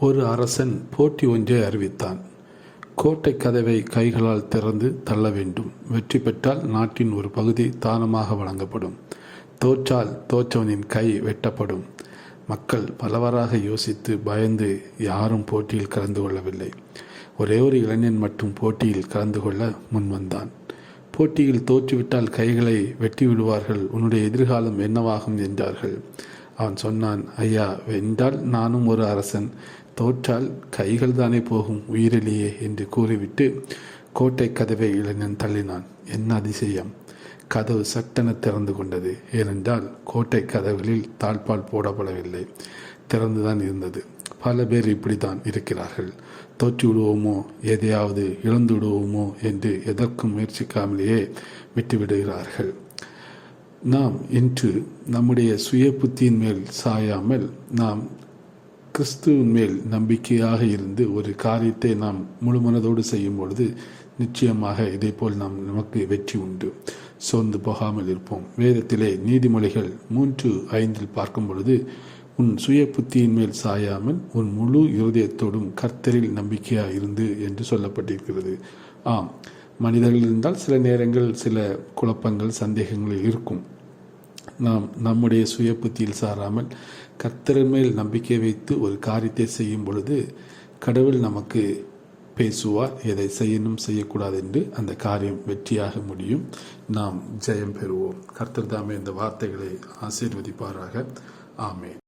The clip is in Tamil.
ஒரு அரசன் போட்டி ஒன்றை அறிவித்தான். கோட்டை கதவை கைகளால் திறந்து தள்ள வேண்டும். வெற்றி பெற்றால் நாட்டின் ஒரு பகுதி தானமாக வழங்கப்படும். தோற்றால் தோற்றவனின் கை வெட்டப்படும். மக்கள் பலவாறாக யோசித்து பயந்து யாரும் போட்டியில் கலந்து கொள்ளவில்லை. ஒரே ஒரு இளைஞன் மட்டும் போட்டியில் கலந்து கொள்ள முன்வந்தான். போட்டியில் தோற்றுவிட்டால் கைகளை வெட்டி விடுவார்கள், உன்னுடைய எதிர்காலம் என்னவாகும் என்றார்கள். அவன் சொன்னான், ஐயா, வென்றால் நானும் ஒரு அரசன், தோற்றால் கைகள் தானே போகும், உயிரிலேயே என்று கூறிவிட்டு கோட்டை கதவை இளைஞன் தள்ளினான். என்ன அதிசயம்! கதவு சட்டென திறந்து கொண்டது. ஏனென்றால் கோட்டை கதவுகளில் தாழ்பால் போடப்படவில்லை, திறந்துதான் இருந்தது. பல பேர் இப்படித்தான் இருக்கிறார்கள். தோற்று விடுவோமோ, எதையாவது இழந்து விடுவோமோ என்று எதற்கும் முயற்சிக்காமலேயே விட்டுவிடுகிறார்கள். நாம் இன்று நம்முடைய சுய புத்தியின் மேல் சாயாமல் நாம் கிறிஸ்துவின் மேல் நம்பிக்கையாக இருந்து ஒரு காரியத்தை நாம் முழுமனதோடு செய்யும் பொழுது நிச்சயமாக இதேபோல் நமக்கு வெற்றி உண்டு. சோர்ந்து போகாமல் இருப்போம். வேதத்திலே நீதிமொழிகள் 3:5 பார்க்கும் பொழுது, உன் சுய புத்தியின் மேல் சாயாமல் உன் முழு இருதயத்தோடும் கர்த்தரில் நம்பிக்கையாக இருந்து என்று சொல்லப்பட்டிருக்கிறது. ஆம், மனிதர்கள் இருந்தால் சில நேரங்கள் சில குழப்பங்கள் சந்தேகங்கள் இருக்கும். நாம் நம்முடைய சுய புத்தியில் சாராமல் கர்த்தரின் மேல் நம்பிக்கை வைத்து ஒரு காரியத்தை செய்யும் பொழுது கடவுள் நமக்கு பேசுவார். எதை செய்யணும் செய்யக்கூடாது என்று அந்த காரியம் வெற்றியாக முடியும். நாம் ஜெயம் பெறுவோம். கர்த்தர் தாமே இந்த வார்த்தைகளை ஆசீர்வதிப்பாராக. ஆமென்.